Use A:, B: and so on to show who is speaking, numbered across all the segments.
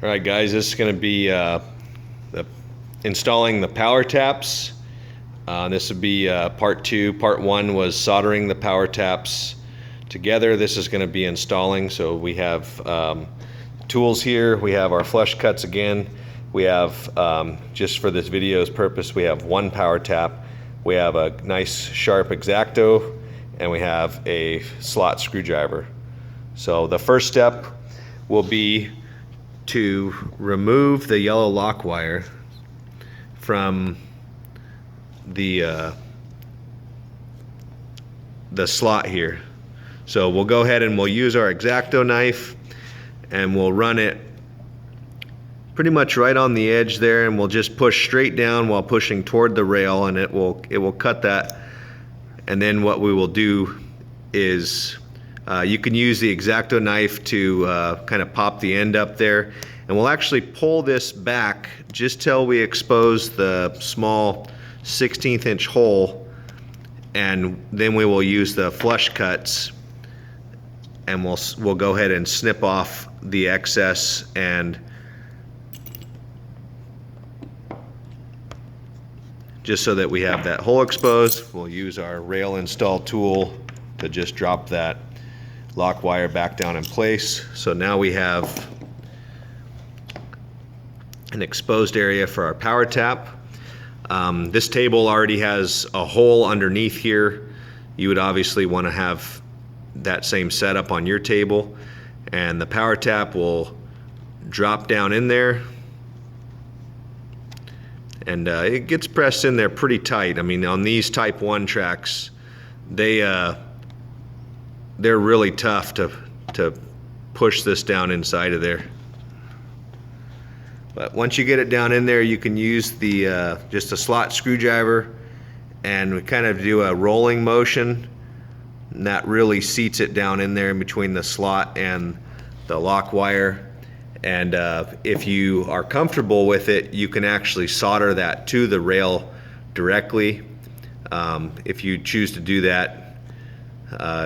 A: All right, guys, this is going to be installing the power taps. This would be part two. Part one was soldering the power taps together. This is going to be installing. So we have tools here. We have our flush cuts again. We have, just for this video's purpose, we have one power tap. We have a nice sharp X-Acto, and we have a slot screwdriver. So the first step will be to remove the yellow lock wire from the slot here. So we'll go ahead and we'll use our X-Acto knife and we'll run it pretty much right on the edge there, and we'll just push straight down while pushing toward the rail, and it will cut that. And then what we will do is you can use the X-Acto knife to kind of pop the end up there, and we'll actually pull this back just till we expose the small 1/16 inch hole, and then we will use the flush cuts and we'll go ahead and snip off the excess, and just so that we have that hole exposed, we'll use our rail install tool to just drop that lock wire back down in place. So now we have an exposed area for our power tap. This table already has a hole underneath here. You would obviously want to have that same setup on your table, and the power tap will drop down in there, and it gets pressed in there pretty tight. I mean, on these type 1 tracks, they're really tough to push this down inside of there. But once you get it down in there, you can use the just a slot screwdriver, and we kind of do a rolling motion, and that really seats it down in there in between the slot and the lock wire. And if you are comfortable with it, you can actually solder that to the rail directly. If you choose to do that,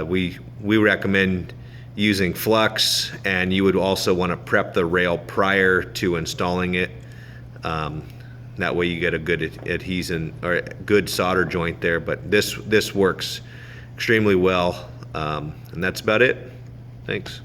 A: we recommend using flux, and you would also want to prep the rail prior to installing it. That way you get a good adhesion or a good solder joint there. But this works extremely well, and that's about it. Thanks.